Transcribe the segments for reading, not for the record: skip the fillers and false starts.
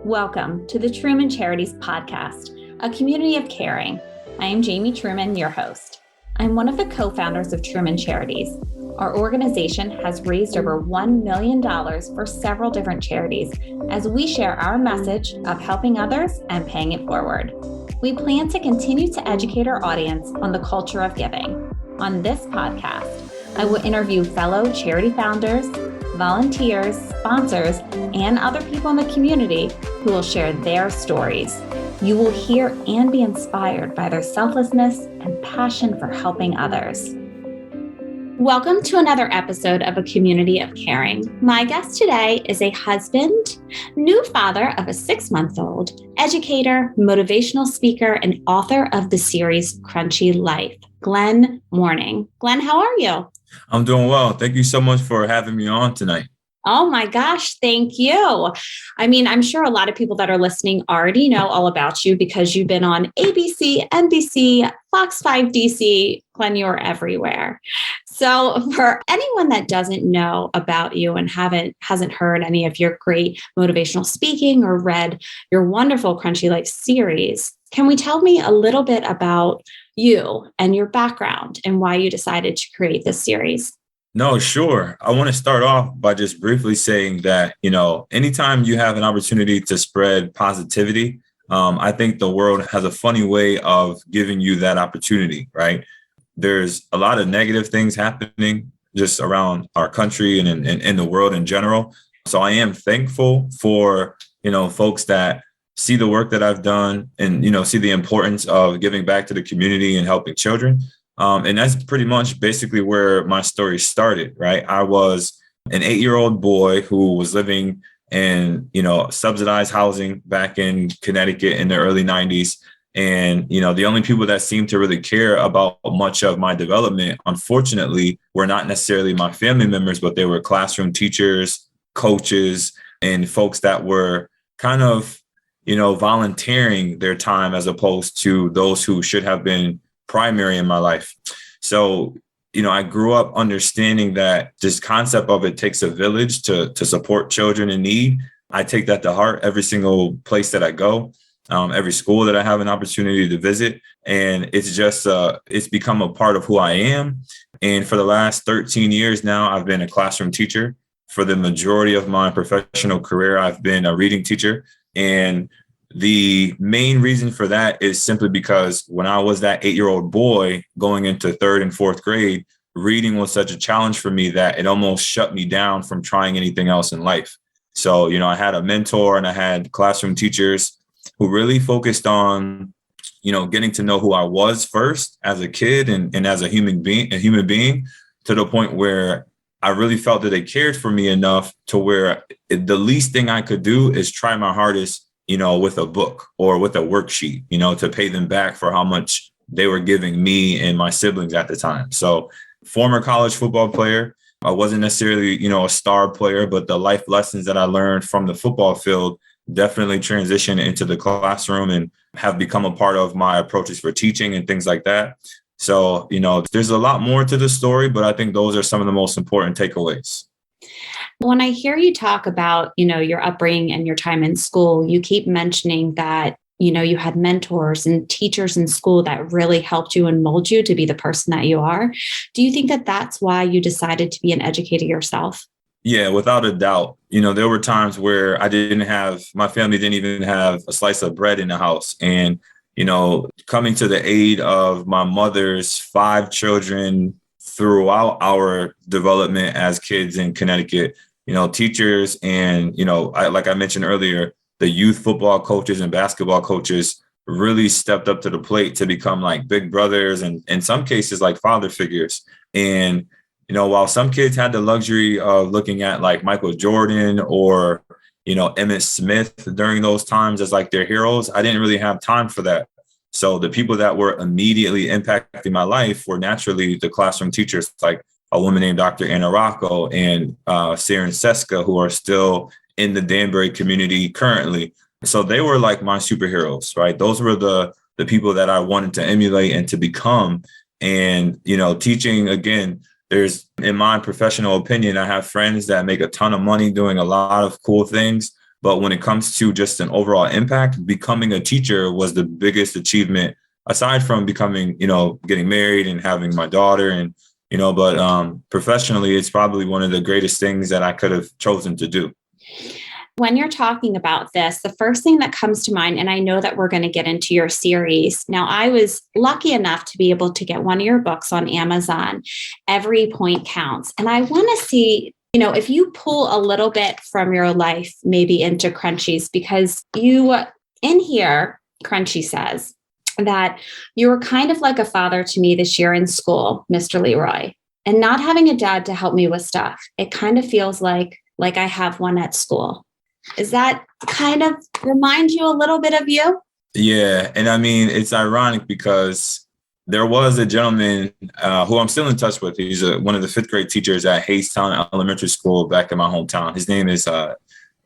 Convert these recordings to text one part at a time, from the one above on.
Welcome to the Truman Charities podcast, a community of caring. I am Jamie Truman, your host. I'm one of the co-founders of Truman Charities. Our organization has raised over $1 million for several different charities as we share our message of helping others and paying it forward. We plan to continue to educate our audience on the culture of giving. On this podcast, I will interview fellow charity founders, volunteers, sponsors, and other people in the community who will share their stories. You will hear and be inspired by their selflessness and passion for helping others. Welcome to another episode of A Community of Caring. My guest today is a husband, new father of a 6-month-old, educator, motivational speaker, and author of the series Crunchy Life, Glen Mourning. Glen, how are you? I'm doing well. Thank you so much for having me on tonight. Oh my gosh, thank you. I mean, I'm sure a lot of people that are listening already know all about you because you've been on ABC, NBC, Fox 5 DC, Glen, you're everywhere. So for anyone that doesn't know about you and hasn't heard any of your great motivational speaking or read your wonderful Crunchy Life series, can we tell me a little bit about you and your background and why you decided to create this series? No, sure. I want to start off by just briefly saying that, anytime you have an opportunity to spread positivity, I think the world has a funny way of giving you that opportunity, right? There's a lot of negative things happening just around our country and in the world in general. So I am thankful for, folks that see the work that I've done and, see the importance of giving back to the community and helping children. And that's pretty much basically where my story started, right? I was an 8-year-old boy who was living in, subsidized housing back in Connecticut in the early 90s. And, the only people that seemed to really care about much of my development, unfortunately, were not necessarily my family members, but they were classroom teachers, coaches, and folks that were kind of, volunteering their time as opposed to those who should have been primary in my life. So, I grew up understanding that this concept of it takes a village to support children in need. I take that to heart every single place that I go, every school that I have an opportunity to visit. And it's just, it's become a part of who I am. And for the last 13 years now, I've been a classroom teacher. For the majority of my professional career, I've been a reading teacher. And the main reason for that is simply because when I was that 8-year-old boy going into 3rd and 4th grade, reading was such a challenge for me that it almost shut me down from trying anything else in life. So, I had a mentor and I had classroom teachers who really focused on, getting to know who I was first as a kid and as a human being to the point where I really felt that they cared for me enough to where the least thing I could do is try my hardest with a book or with a worksheet, to pay them back for how much they were giving me and my siblings at the time. So former college football player, I wasn't necessarily, a star player, but the life lessons that I learned from the football field definitely transitioned into the classroom and have become a part of my approaches for teaching and things like that. So, there's a lot more to the story, but I think those are some of the most important takeaways. When I hear you talk about, your upbringing and your time in school, you keep mentioning that, you had mentors and teachers in school that really helped you and mold you to be the person that you are. Do you think that that's why you decided to be an educator yourself? Yeah, without a doubt. There were times where my family didn't even have a slice of bread in the house. And, coming to the aid of my mother's 5 children throughout our development as kids in Connecticut, teachers and, like I mentioned earlier, the youth football coaches and basketball coaches really stepped up to the plate to become like big brothers and in some cases like father figures. And, while some kids had the luxury of looking at like Michael Jordan or, Emmitt Smith during those times as like their heroes, I didn't really have time for that. So the people that were immediately impacting my life were naturally the classroom teachers, like a woman named Dr. Anna Rocco and Saren Seska, who are still in the Danbury community currently. So they were like my superheroes, right? Those were the people that I wanted to emulate and to become. And, teaching, again, in my professional opinion, I have friends that make a ton of money doing a lot of cool things. But when it comes to just an overall impact, becoming a teacher was the biggest achievement, aside from becoming, getting married and having my daughter and, but professionally, it's probably one of the greatest things that I could have chosen to do. When you're talking about this, the first thing that comes to mind, and I know that we're going to get into your series. Now, I was lucky enough to be able to get one of your books on Amazon, Every Point Counts. And I want to see, if you pull a little bit from your life, maybe into Crunchy's, because in here, Crunchy says that you were kind of like a father to me this year in school, Mr. Leroy, and not having a dad to help me with stuff. It kind of feels like I have one at school. Is that kind of remind you a little bit of you? Yeah. And I mean, it's ironic because there was a gentleman who I'm still in touch with. He's one of the fifth grade teachers at Haystown Elementary School back in my hometown. His name is Mr.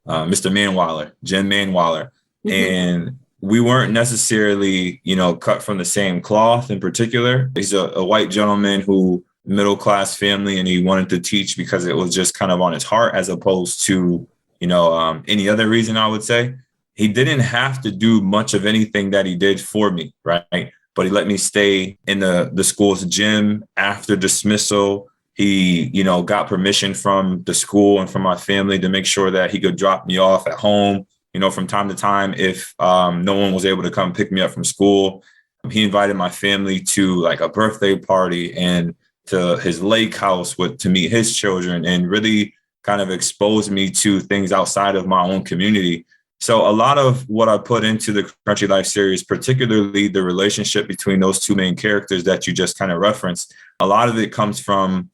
Manweiler, Jim Manweiler. Mm-hmm. And we weren't necessarily, cut from the same cloth in particular. He's a white gentleman who middle-class family, and he wanted to teach because it was just kind of on his heart as opposed to, any other reason, I would say. He didn't have to do much of anything that he did for me, right? But he let me stay in the school's gym after dismissal. He, got permission from the school and from my family to make sure that he could drop me off at home, from time to time if no one was able to come pick me up from school. He invited my family to like a birthday party and to his lake house to meet his children, and really kind of exposed me to things outside of my own community. So a lot of what I put into the Crunchy Life series, particularly the relationship between those two main characters that you just kind of referenced, a lot of it comes from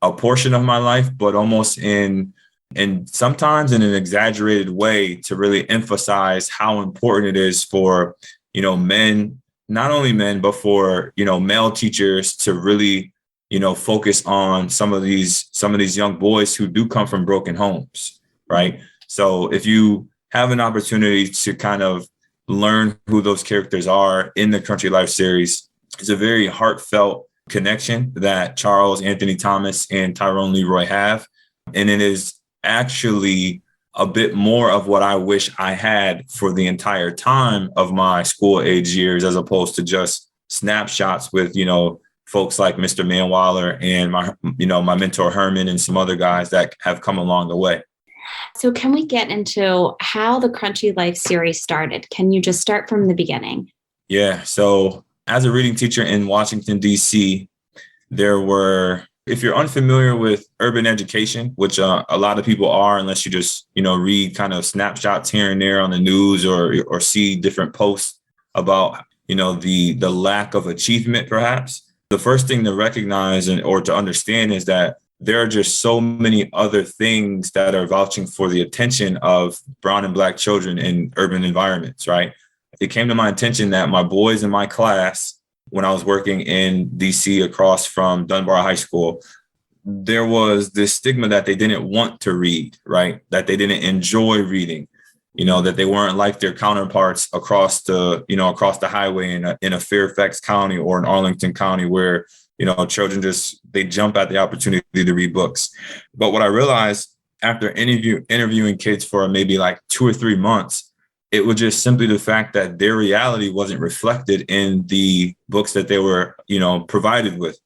a portion of my life, but almost in sometimes in an exaggerated way to really emphasize how important it is for, men, not only men, but for, male teachers to really, focus on some of these young boys who do come from broken homes, right? So if you have an opportunity to kind of learn who those characters are in the Crunchy Life series, it's a very heartfelt connection that Charles Anthony Thomas and Tyrone Leroy have. And it is actually a bit more of what I wish I had for the entire time of my school age years, as opposed to just snapshots with, folks like Mr. Manweiler and my mentor Herman and some other guys that have come along the way. So can we get into how the Crunchy Life series started? Can you just start from the beginning? Yeah. So as a reading teacher in Washington, D.C., there were, if you're unfamiliar with urban education, which a lot of people are, unless you just, read kind of snapshots here and there on the news or see different posts about, the lack of achievement, perhaps. The first thing to recognize or to understand is that there are just so many other things that are vouching for the attention of brown and black children in urban environments, right? It came to my attention that my boys in my class, when I was working in DC across from Dunbar High School, there was this stigma that they didn't want to read, right? That they didn't enjoy reading, that they weren't like their counterparts across the highway in a Fairfax County or in Arlington County, where, children they jump at the opportunity to read books. But what I realized after interviewing kids for maybe like 2 or 3 months, it was just simply the fact that their reality wasn't reflected in the books that they were, provided with.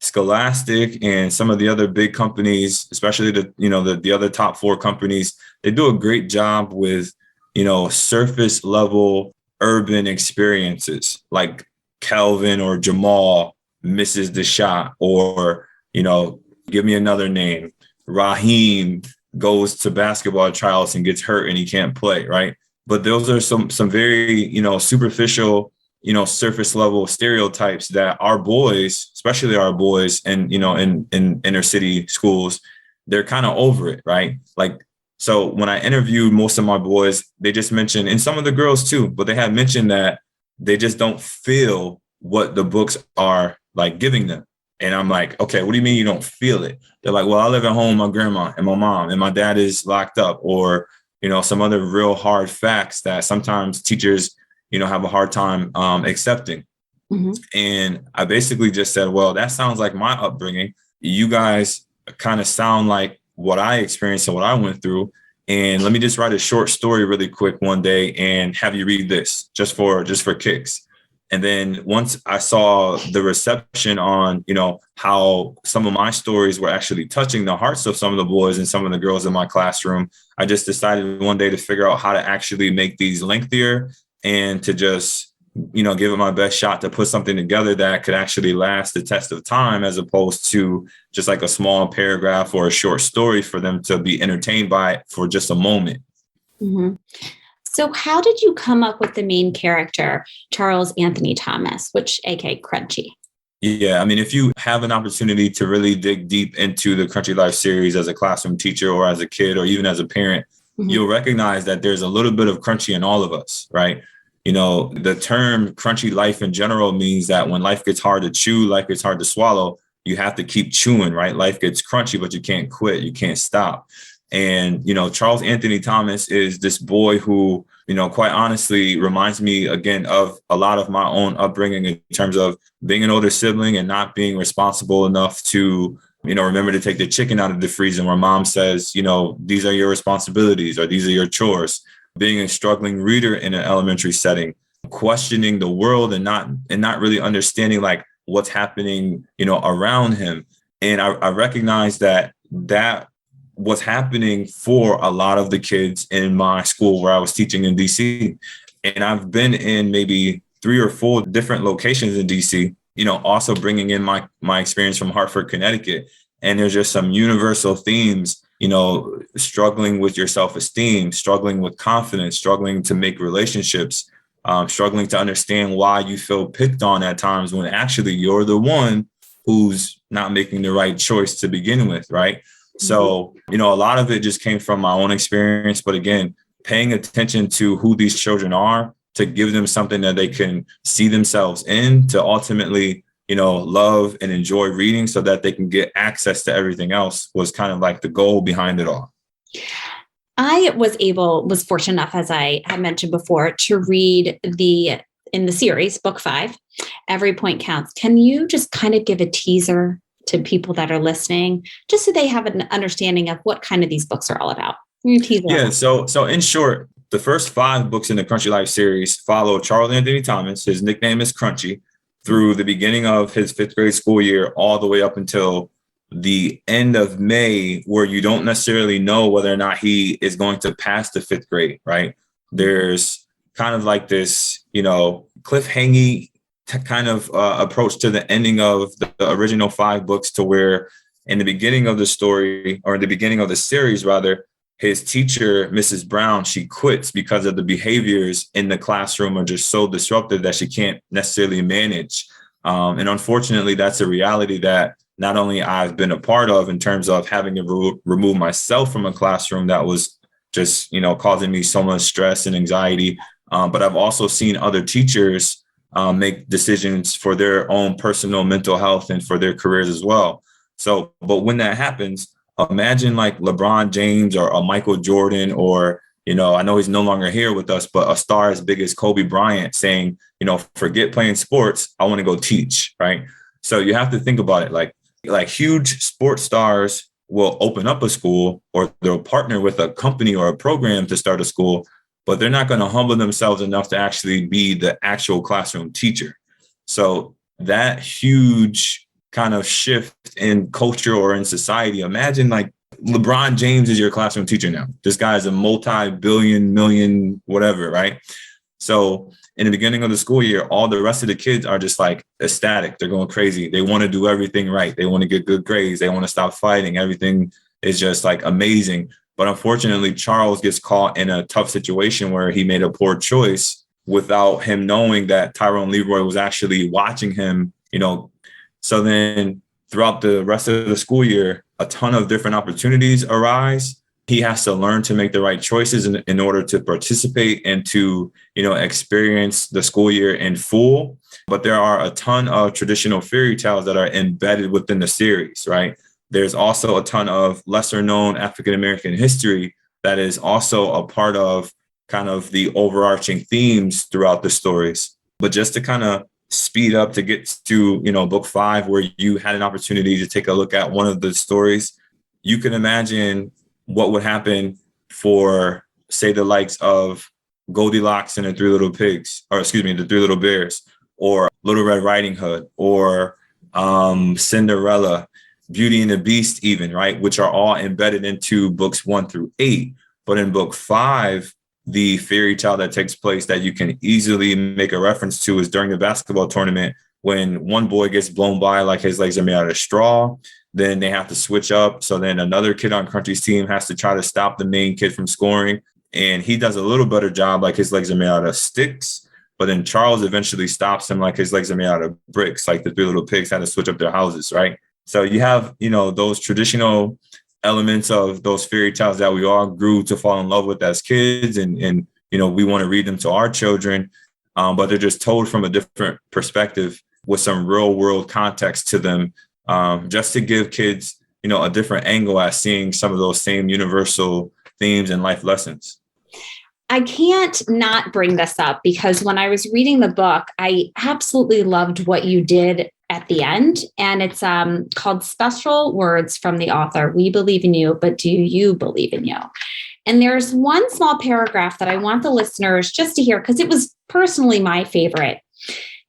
Scholastic and some of the other big companies, especially the other top 4 companies, they do a great job with, surface level urban experiences like Kelvin or Jamal misses the shot, or, give me another name, Raheem goes to basketball tryouts and gets hurt and he can't play, right? But those are some very, superficial, surface level stereotypes that our boys, especially our boys and, in inner city schools, they're kind of over it, right? Like, so when I interviewed most of my boys, they just mentioned, and some of the girls too, but they had mentioned that they just don't feel what the books are like giving them. And I'm like, okay, what do you mean you don't feel it? They're like, well, I live at home with my grandma and my mom, and my dad is locked up, or, some other real hard facts that sometimes teachers, have a hard time accepting. Mm-hmm. And I basically just said, well, that sounds like my upbringing. You guys kind of sound like what I experienced and what I went through. And let me just write a short story really quick one day and have you read this just for kicks. And then once I saw the reception on, how some of my stories were actually touching the hearts of some of the boys and some of the girls in my classroom, I just decided one day to figure out how to actually make these lengthier and to just, give it my best shot to put something together that could actually last the test of time, as opposed to just like a small paragraph or a short story for them to be entertained by for just a moment. Mm-hmm. So how did you come up with the main character, Charles Anthony Thomas, which aka Crunchy? Yeah, I mean, if you have an opportunity to really dig deep into the Crunchy Life series as a classroom teacher or as a kid or even as a parent, you'll recognize that there's a little bit of crunchy in all of us, right? The term crunchy life in general means that when life gets hard to chew, life gets hard to swallow, you have to keep chewing, right? Life gets crunchy, but you can't quit. You can't stop. And, Charles Anthony Thomas is this boy who, quite honestly reminds me again of a lot of my own upbringing in terms of being an older sibling and not being responsible enough to, remember to take the chicken out of the freezer where mom says, these are your responsibilities or these are your chores. Being a struggling reader in an elementary setting, questioning the world and not really understanding like what's happening, around him. And I recognize that was happening for a lot of the kids in my school where I was teaching in DC. And I've been in maybe 3 or 4 different locations in DC, also bringing in my experience from Hartford, Connecticut. And there's just some universal themes, struggling with your self-esteem, struggling with confidence, struggling to make relationships, struggling to understand why you feel picked on at times when actually you're the one who's not making the right choice to begin with, right? So, a lot of it just came from my own experience. But again, paying attention to who these children are, to give them something that they can see themselves in, to ultimately, love and enjoy reading so that they can get access to everything else was kind of like the goal behind it all. I was fortunate enough, as I had mentioned before, to read in the series, book 5, Every Point Counts. Can you just kind of give a teaser to people that are listening, just so they have an understanding of what kind of these books are all about? Yeah. So in short, the first 5 books in the Crunchy Life series follow Charles Anthony Thomas. His nickname is Crunchy, through the beginning of his 5th grade school year, all the way up until the end of May, where you don't necessarily know whether or not he is going to pass the 5th grade, right? There's kind of like this, cliffhangy kind of approach to the ending of the original 5 books, to where in the beginning of the story, or in the beginning of the series rather, his teacher, Mrs. Brown, she quits because of the behaviors in the classroom are just so disruptive that she can't necessarily manage. And unfortunately, that's a reality that not only I've been a part of in terms of having to remove myself from a classroom that was just, causing me so much stress and anxiety. But I've also seen other teachers make decisions for their own personal mental health and for their careers as well. So, but when that happens, imagine like LeBron James or a Michael Jordan, or, I know he's no longer here with us, but a star as big as Kobe Bryant saying, forget playing sports, I want to go teach, right? So you have to think about it like huge sports stars will open up a school, or they'll partner with a company or a program to start a school, but they're not going to humble themselves enough to actually be the actual classroom teacher. So that huge kind of shift in culture or in society, imagine like LeBron James is your classroom teacher now. This guy is a multi-billion, million, whatever, right? So in the beginning of the school year, all the rest of the kids are just like ecstatic. They're going crazy. They want to do everything right. They want to get good grades. They want to stop fighting. Everything is just like amazing. But unfortunately, Charles gets caught in a tough situation where he made a poor choice without him knowing that Tyrone Leroy was actually watching him, So then throughout the rest of the school year, a ton of different opportunities arise. He has to learn to make the right choices in order to participate and to, experience the school year in full. But there are a ton of traditional fairy tales that are embedded within the series, right? There's also a ton of lesser known African-American history that is also a part of kind of the overarching themes throughout the stories. But just to kind of speed up to get to, book 5, where you had an opportunity to take a look at one of the stories, you can imagine what would happen for, say, the likes of Goldilocks and the Three Little Pigs, or excuse me, the Three Little Bears, or Little Red Riding Hood, or Cinderella, Beauty and the Beast, even, right? Which are all embedded into books 1 through 8. But in book 5, the fairy tale that takes place that you can easily make a reference to is during the basketball tournament, when one boy gets blown by like his legs are made out of straw. Then they have to switch up. So then another kid on Country's team has to try to stop the main kid from scoring. And he does a little better job, like his legs are made out of sticks. But then Charles eventually stops him like his legs are made out of bricks, like the Three Little Pigs had to switch up their houses, right? So you have, those traditional elements of those fairy tales that we all grew to fall in love with as kids. And we want to read them to our children, but they're just told from a different perspective with some real world context to them, just to give kids, a different angle at seeing some of those same universal themes and life lessons. I can't not bring this up because when I was reading the book, I absolutely loved what you did at the end. And it's called Special Words from the Author. We believe in you, but do you believe in you? And there's one small paragraph that I want the listeners just to hear because it was personally my favorite.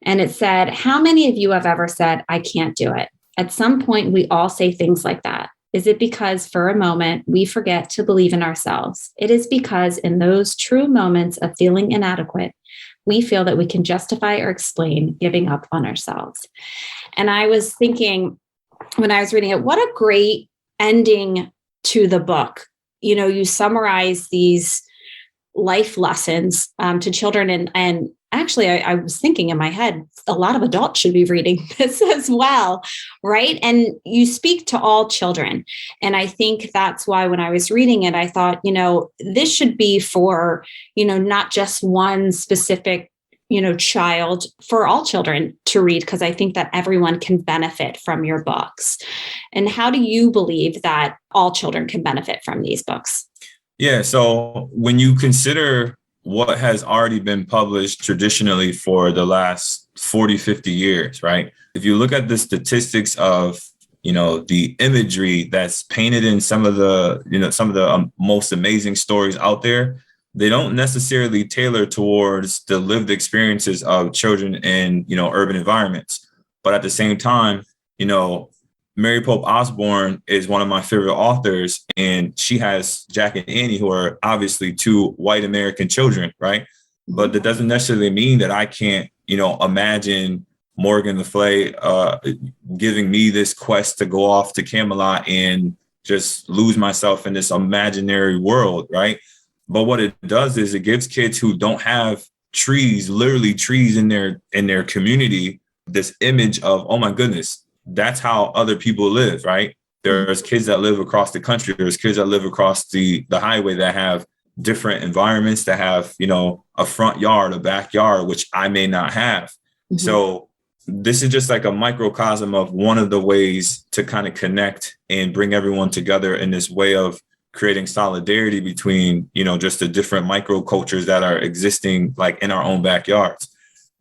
And it said, how many of you have ever said, I can't do it? At some point, we all say things like that. Is it because for a moment we forget to believe in ourselves? It is because in those true moments of feeling inadequate, we feel that we can justify or explain giving up on ourselves. And I was thinking when I was reading it, what a great ending to the book. You summarize these life lessons to children. And actually, I was thinking in my head, a lot of adults should be reading this as well, right? And you speak to all children. And I think that's why when I was reading it, I thought, this should be for, not just one specific, child, for all children to read, because I think that everyone can benefit from your books. And how do you believe that all children can benefit from these books? Yeah. So when you consider what has already been published traditionally for the last 40, 50 years, right? If you look at the statistics of, the imagery that's painted in some of the most amazing stories out there, they don't necessarily tailor towards the lived experiences of children in, urban environments. But at the same time, Mary Pope Osborne is one of my favorite authors, and she has Jack and Annie, who are obviously 2 white American children, right? But that doesn't necessarily mean that I can't, imagine Morgan Le Fay giving me this quest to go off to Camelot and just lose myself in this imaginary world, right? But what it does is it gives kids who don't have trees, literally trees in their community, this image of, oh my goodness, that's how other people live, right? There's kids that live across the country. There's kids that live across the highway that have different environments, that have, a front yard, a backyard, which I may not have. Mm-hmm. So this is just like a microcosm of one of the ways to kind of connect and bring everyone together in this way of creating solidarity between, just the different microcultures that are existing like in our own backyards.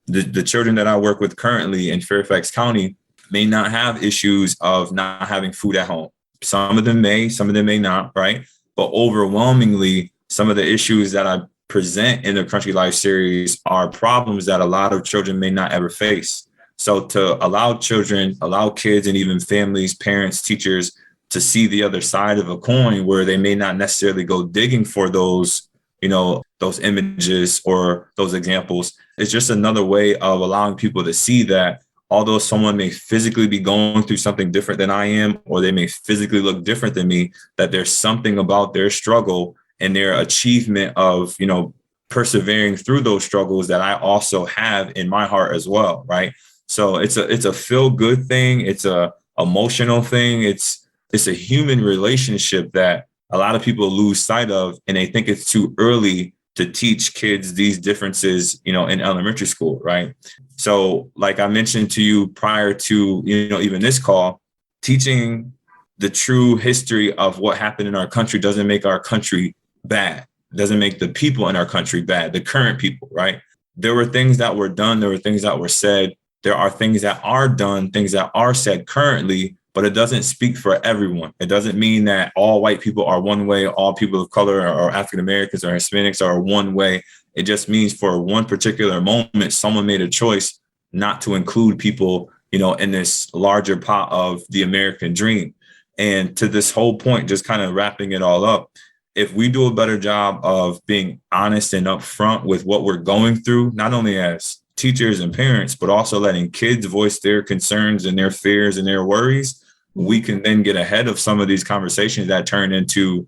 The children that I work with currently in Fairfax County may not have issues of not having food at home. Some of them may not, right? But overwhelmingly, some of the issues that I present in the Country Life series are problems that a lot of children may not ever face. So to allow kids, and even families, parents, teachers to see the other side of a coin where they may not necessarily go digging for those images or those examples, it's just another way of allowing people to see that although someone may physically be going through something different than I am, or they may physically look different than me, that there's something about their struggle and their achievement of, persevering through those struggles that I also have in my heart as well, right? So it's a feel good thing. It's a emotional thing. It's a human relationship that a lot of people lose sight of, and they think it's too early to teach kids these differences, in elementary school, right? So like I mentioned to you prior to, even this call, teaching the true history of what happened in our country doesn't make our country bad. It doesn't make the people in our country bad, the current people, right? There were things that were done. There were things that were said. There are things that are done, things that are said currently but it doesn't speak for everyone. It doesn't mean that all white people are one way, all people of color or African Americans or Hispanics are one way. It just means for one particular moment, someone made a choice not to include people, in this larger pot of the American dream. And to this whole point, just kind of wrapping it all up, if we do a better job of being honest and upfront with what we're going through, not only as teachers and parents, but also letting kids voice their concerns and their fears and their worries, we can then get ahead of some of these conversations that turn into,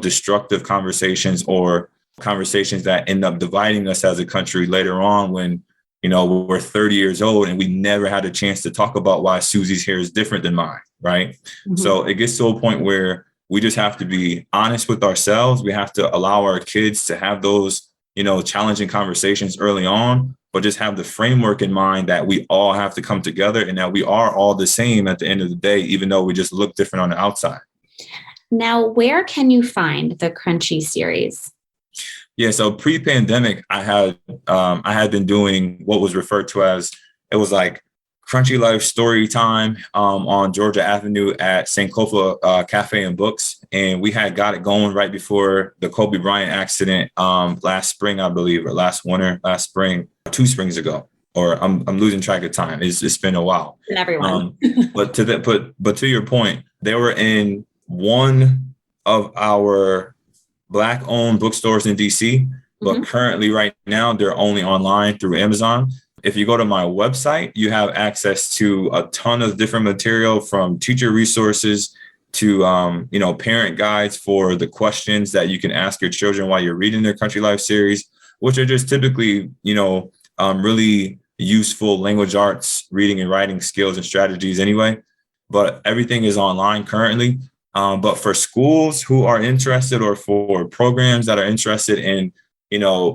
destructive conversations or conversations that end up dividing us as a country later on when, we're 30 years old and we never had a chance to talk about why Susie's hair is different than mine, right? Mm-hmm. So it gets to a point where we just have to be honest with ourselves. We have to allow our kids to have those, challenging conversations early on, but just have the framework in mind that we all have to come together and that we are all the same at the end of the day, even though we just look different on the outside. Now, where can you find the Crunchy series? Yeah, so pre-pandemic, I had been doing what was referred to as, it was like Crunchy Life Story Time on Georgia Avenue at Sankofa Cafe and Books. And we had got it going right before the Kobe Bryant accident last spring, I believe, or last spring, 2 springs ago. Or I'm losing track of time. It's been a while. And everyone. But to your point, they were in one of our Black-owned bookstores in DC, but currently right now they're only online through Amazon. If you go to my website, you have access to a ton of different material from teacher resources to, parent guides for the questions that you can ask your children while you're reading their Crunchy Life series, which are just typically, really useful language arts, reading and writing skills and strategies anyway. But everything is online currently. But for schools who are interested or for programs that are interested in,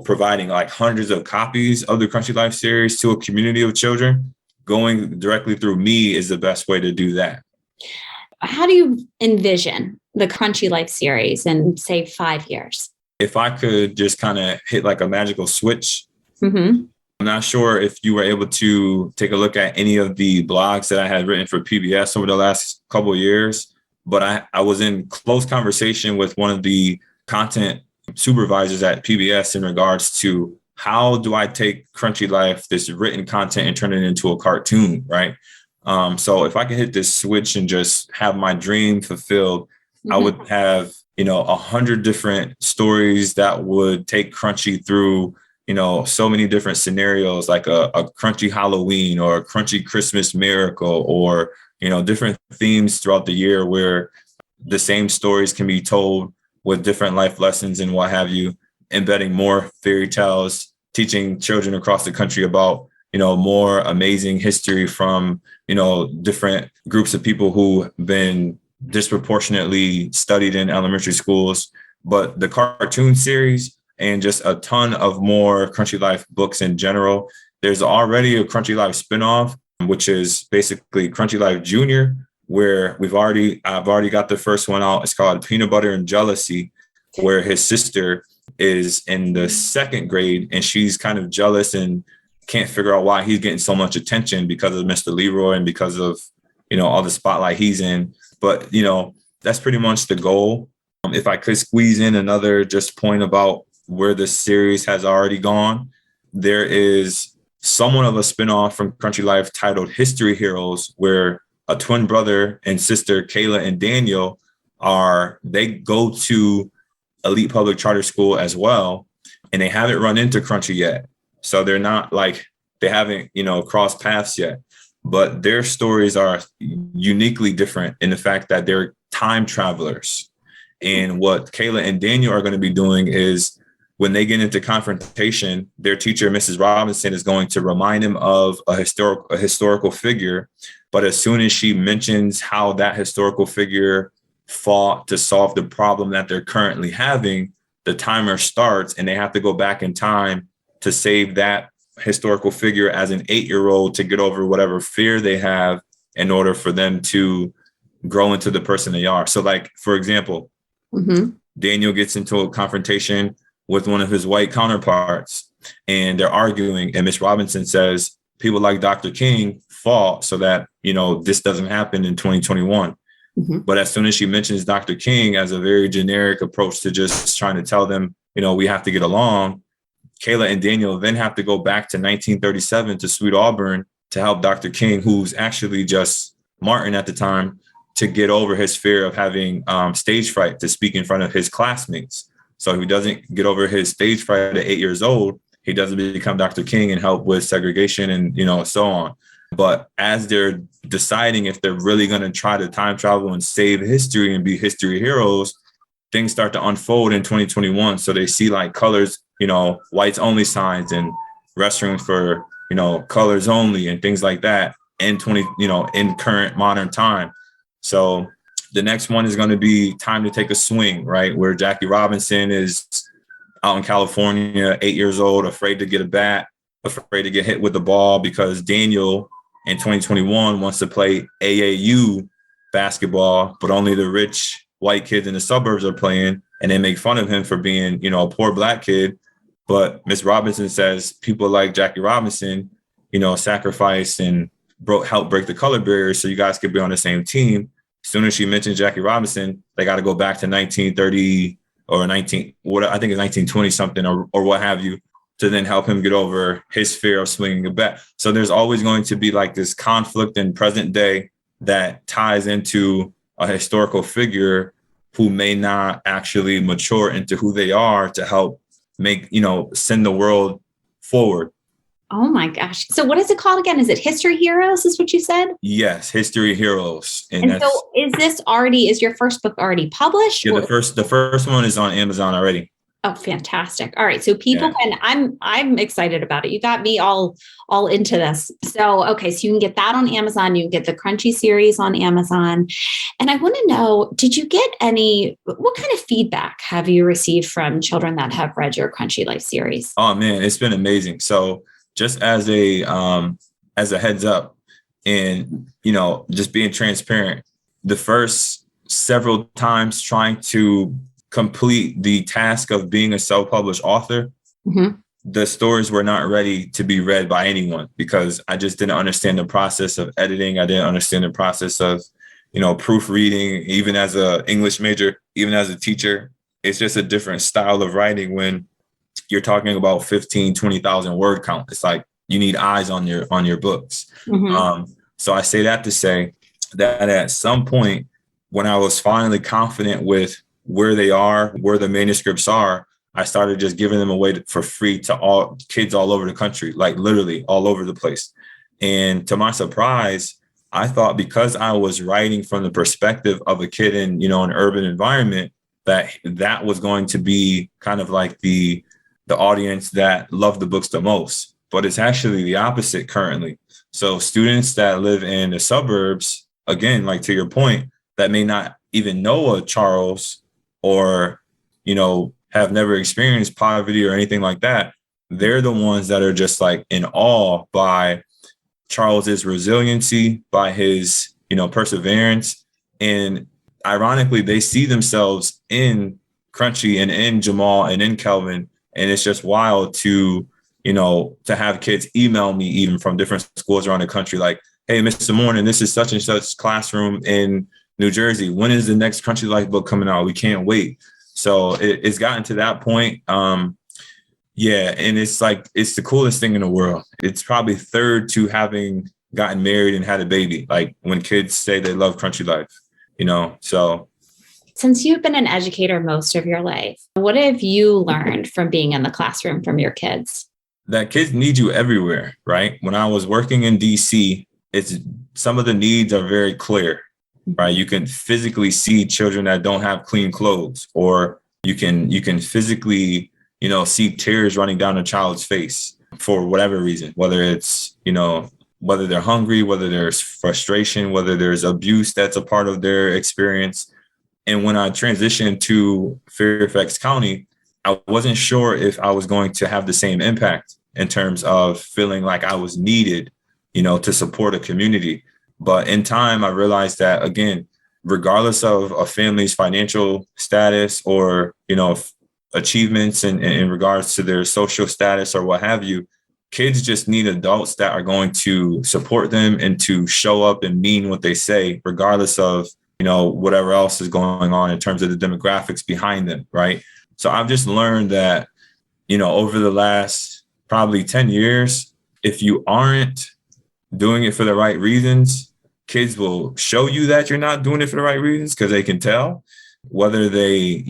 providing like hundreds of copies of the Crunchy Life series to a community of children, going directly through me is the best way to do that. How do you envision the Crunchy Life series in, say, 5 years? If I could just kind of hit like a magical switch, I'm not sure if you were able to take a look at any of the blogs that I had written for PBS over the last couple of years. But I was in close conversation with one of the content supervisors at PBS in regards to how do I take Crunchy Life, this written content, and turn it into a cartoon, right? So if I could hit this switch and just have my dream fulfilled, I would have, 100 different stories that would take Crunchy through, so many different scenarios, like a Crunchy Halloween or a Crunchy Christmas Miracle or different themes throughout the year where the same stories can be told with different life lessons and what have you, embedding more fairy tales, teaching children across the country about, more amazing history from, different groups of people who've been disproportionately studied in elementary schools. But the cartoon series and just a ton of more Crunchy Life books in general. There's already a Crunchy Life spinoff, which is basically Crunchy Life Junior, where I've already got the first one out. It's called Peanut Butter and Jealousy, where his sister is in the 2nd grade and she's kind of jealous and can't figure out why he's getting so much attention because of Mr. Leroy and because of, all the spotlight he's in. But, that's pretty much the goal. If I could squeeze in another just point about where the series has already gone, there is somewhat of a spinoff from Crunchy Life titled History Heroes, where a twin brother and sister, Kayla and Daniel, they go to elite public charter school as well, and they haven't run into Crunchy yet. So they're not like, they haven't, crossed paths yet, but their stories are uniquely different in the fact that they're time travelers. And what Kayla and Daniel are going to be doing is when they get into confrontation, their teacher, Mrs. Robinson, is going to remind him of a historical figure. But as soon as she mentions how that historical figure fought to solve the problem that they're currently having, the timer starts and they have to go back in time to save that historical figure as an 8-year-old to get over whatever fear they have in order for them to grow into the person they are. So like, for example, Daniel gets into a confrontation with one of his white counterparts and they're arguing. And Miss Robinson says, people like Dr. King fought so that, this doesn't happen in 2021. Mm-hmm. But as soon as she mentions Dr. King as a very generic approach to just trying to tell them, we have to get along, Kayla and Daniel then have to go back to 1937 to Sweet Auburn to help Dr. King, who's actually just Martin at the time, to get over his fear of having stage fright to speak in front of his classmates. So if he doesn't get over his stage fright at 8 years old, he doesn't become Dr. King and help with segregation and, so on. But as they're deciding if they're really going to try to time travel and save history and be history heroes, things start to unfold in 2021. So they see like colors, whites only signs and restrooms for, colors only and things like that in in current modern time. So the next one is going to be Time to Take a Swing, right? Where Jackie Robinson is out in California, 8 years old, afraid to get a bat, afraid to get hit with the ball because Daniel in 2021 wants to play AAU basketball, but only the rich white kids in the suburbs are playing, and they make fun of him for being, a poor Black kid. But Miss Robinson says people like Jackie Robinson, sacrifice and help break the color barrier so you guys could be on the same team. As soon as she mentioned Jackie Robinson, they got to go back to 1930 or I think it's 1920 something or what have you, to then help him get over his fear of swinging a bat. So there's always going to be like this conflict in present day that ties into a historical figure who may not actually mature into who they are to help make, send the world forward. Oh my gosh. So what is it called again? Is it History Heroes is what you said? Yes, History Heroes. And so is your first book already published? Yeah, the first one is on Amazon already. Oh, fantastic. All right. So people I'm excited about it. You got me all into this. So, okay. So you can get that on Amazon. You can get the Crunchy series on Amazon. And I want to know, did you get what kind of feedback have you received from children that have read your Crunchy Life series? Oh man, it's been amazing. So just as a heads up and, just being transparent, the first several times trying to complete the task of being a self-published author, mm-hmm. the stories were not ready to be read by anyone because I just didn't understand the process of editing. I didn't understand the process of, proofreading, even as an English major, even as a teacher. It's just a different style of writing when you're talking about 15, 20,000 word count. It's like you need eyes on your books. Mm-hmm. So I say that to say that at some point when I was finally confident with where they are, where the manuscripts are, I started just giving them away for free to all kids all over the country, like literally all over the place. And to my surprise, I thought because I was writing from the perspective of a kid in, an urban environment, that was going to be kind of like the audience that loved the books the most. But it's actually the opposite currently. So students that live in the suburbs, again, like to your point, that may not even know a Charles or, have never experienced poverty or anything like that, they're the ones that are just like in awe by Charles's resiliency, by his, perseverance. And ironically, they see themselves in Crunchy and in Jamal and in Kelvin. And it's just wild to have kids email me even from different schools around the country, like, hey, Mr. Mourning, this is such and such classroom in New Jersey. When is the next Crunchy Life book coming out? We can't wait. So it's gotten to that point. And it's like, it's the coolest thing in the world. It's probably third to having gotten married and had a baby. Like when kids say they love Crunchy Life, so. Since you've been an educator most of your life, what have you learned from being in the classroom from your kids? That kids need you everywhere, right? When I was working in DC, some of the needs are very clear. Right. You can physically see children that don't have clean clothes, or you can physically, see tears running down a child's face for whatever reason, whether it's, whether they're hungry, whether there's frustration, whether there's abuse that's a part of their experience. And when I transitioned to Fairfax County, I wasn't sure if I was going to have the same impact in terms of feeling like I was needed, to support a community. But in time, I realized that, again, regardless of a family's financial status or, achievements in regards to their social status or what have you, kids just need adults that are going to support them and to show up and mean what they say, regardless of, whatever else is going on in terms of the demographics behind them, right? So I've just learned that, over the last probably 10 years, if you aren't doing it for the right reasons, kids will show you that you're not doing it for the right reasons because they can tell whether they,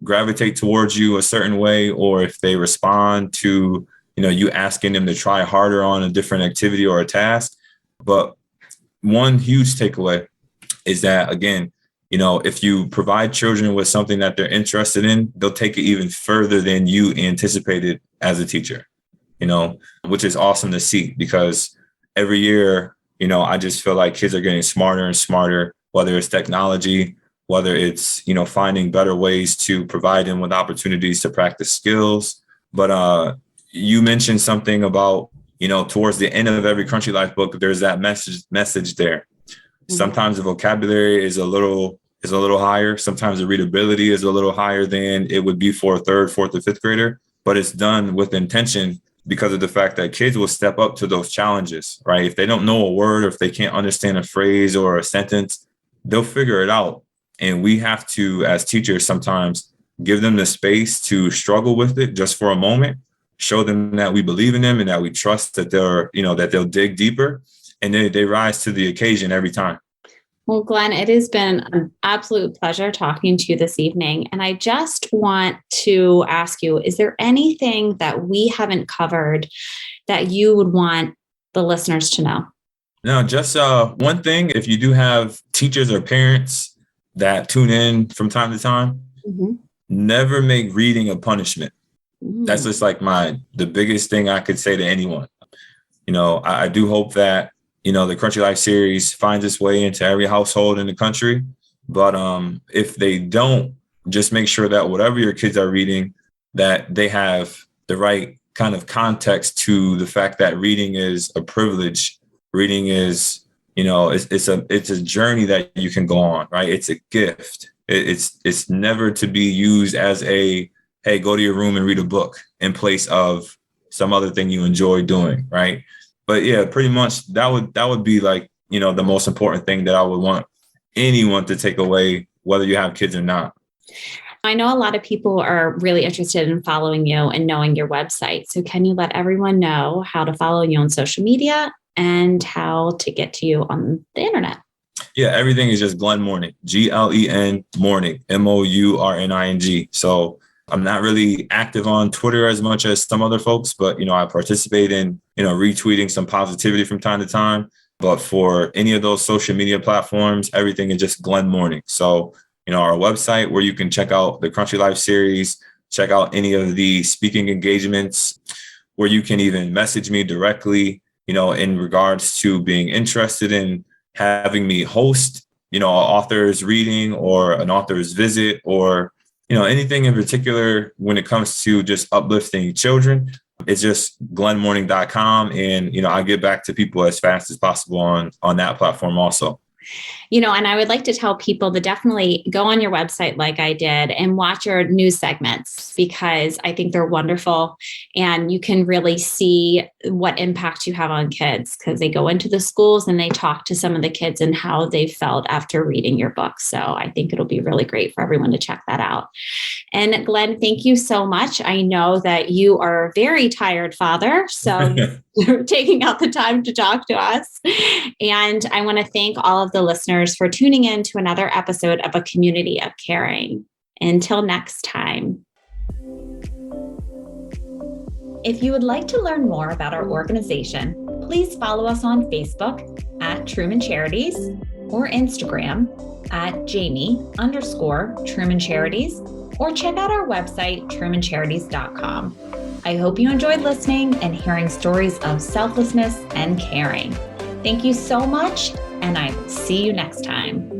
gravitate towards you a certain way or if they respond to, you asking them to try harder on a different activity or a task. But one huge takeaway is that, again, if you provide children with something that they're interested in, they'll take it even further than you anticipated as a teacher, which is awesome to see because every year, I just feel like kids are getting smarter and smarter, whether it's technology, whether it's, finding better ways to provide them with opportunities to practice skills. But you mentioned something about, towards the end of every Country Life book, there's that message there. Sometimes the vocabulary is a little higher. Sometimes the readability is a little higher than it would be for a third, fourth, or fifth grader. But it's done with intention because of the fact that kids will step up to those challenges, right? If they don't know a word or if they can't understand a phrase or a sentence, they'll figure it out. And we have to, as teachers, sometimes give them the space to struggle with it just for a moment, show them that we believe in them and that we trust that that they'll dig deeper. And they rise to the occasion every time. Well, Glenn, it has been an absolute pleasure talking to you this evening. And I just want to ask you, is there anything that we haven't covered that you would want the listeners to know? No, just one thing. If you do have teachers or parents that tune in from time to time, never make reading a punishment. That's just like the biggest thing I could say to anyone. I do hope that the Country Life series finds its way into every household in the country. But if they don't, just make sure that whatever your kids are reading, that they have the right kind of context to the fact that reading is a privilege. Reading is, it's a journey that you can go on, right? It's a gift. It's never to be used as a, hey, go to your room and read a book in place of some other thing you enjoy doing, right? But yeah, pretty much that would be like, the most important thing that I would want anyone to take away, whether you have kids or not. I know a lot of people are really interested in following you and knowing your website. So can you let everyone know how to follow you on social media and how to get to you on the internet? Yeah, everything is just Glen Mourning, Glen Mourning, Mourning. So I'm not really active on Twitter as much as some other folks, but, I participate in, retweeting some positivity from time to time. But for any of those social media platforms, everything is just Glen Mourning. So, our website where you can check out the Country Life series, check out any of the speaking engagements, where you can even message me directly, in regards to being interested in having me host, an author's reading or an author's visit or anything in particular when it comes to just uplifting children. It's just glenmourning.com. And, I get back to people as fast as possible on that platform also. And I would like to tell people to definitely go on your website like I did and watch your news segments because I think they're wonderful and you can really see what impact you have on kids because they go into the schools and they talk to some of the kids and how they felt after reading your book. So I think it'll be really great for everyone to check that out. And Glenn, thank you so much. I know that you are a very tired father, so you're taking out the time to talk to us. And I want to thank all of the listeners for tuning in to another episode of A Community of Caring. Until next time. If you would like to learn more about our organization, please follow us on Facebook at Truman Charities or Instagram at Jamie_Truman Charities, or check out our website, trumancharities.com. I hope you enjoyed listening and hearing stories of selflessness and caring. Thank you so much, and I will see you next time.